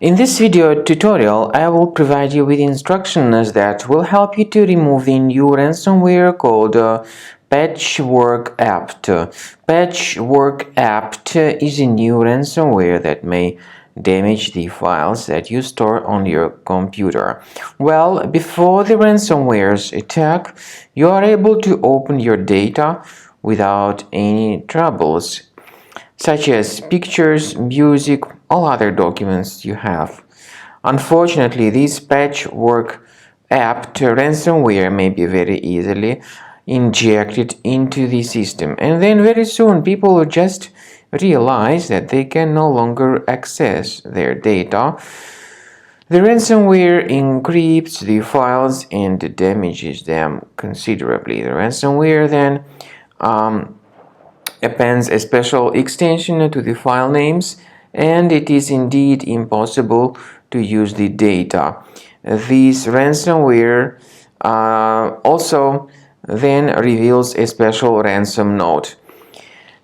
In this video tutorial, I will provide you with instructions that will help you to remove the new ransomware called PatchWorkApt. PatchWorkApt is a new ransomware that may damage the files that you store on your computer. Well, before the ransomware's attack, you are able to open your data without any troubles, such as pictures, music, all other documents you have. Unfortunately, this PatchWorkApt ransomware may be very easily injected into the system, and then very soon people will just realize that they can no longer access their data. The ransomware encrypts the files and damages them considerably. The ransomware then appends a special extension to the file names, and it is indeed impossible to use the data. This ransomware also then reveals a special ransom note,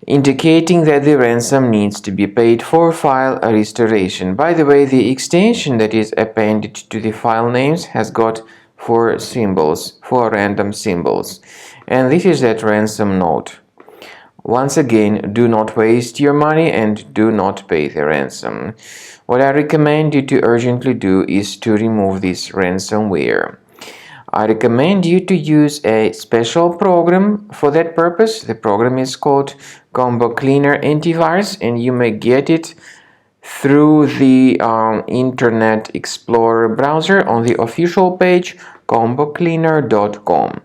indicating that the ransom needs to be paid for file restoration. By the way, the extension that is appended to the file names has got four random symbols, and this is that ransom note. Once again, do not waste your money and do not pay the ransom. What I recommend you to urgently do is to remove this ransomware. I recommend you to use a special program for that purpose. The program is called Cleaner Antivirus, and you may get it through the Internet Explorer browser on the official page combocleaner.com.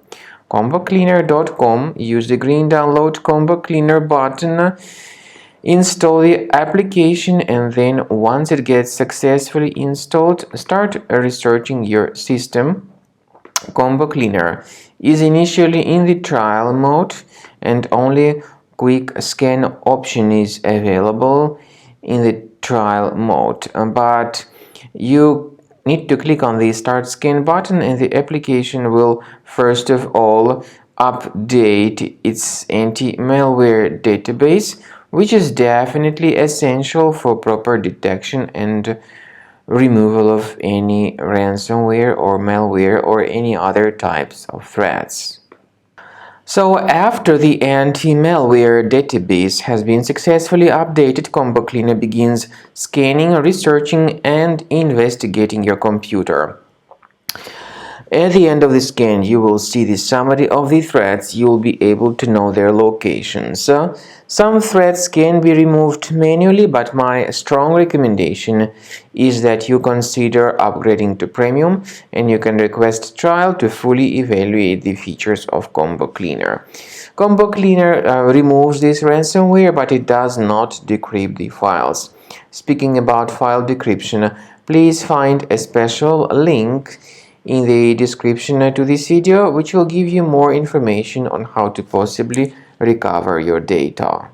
combocleaner.com. Use the green download Combo Cleaner button, install the application, and then once it gets successfully installed, start researching your system. Combo Cleaner is initially in the trial mode, and only quick scan option is available in the trial mode, but you need to click on the Start Scan button, and the application will first of all update its anti-malware database, which is definitely essential for proper detection and removal of any ransomware or malware or any other types of threats. So after the anti-malware database has been successfully updated, Combo Cleaner begins scanning, researching, and investigating your computer. At the end of the scan, you will see the summary of the threats. You will be able to know their locations. Some threats can be removed manually, but my strong recommendation is that you consider upgrading to Premium, and you can request trial to fully evaluate the features of Combo Cleaner. Combo Cleaner removes this ransomware, but it does not decrypt the files. Speaking about file decryption, please find a special link in the description to this video, which will give you more information on how to possibly recover your data.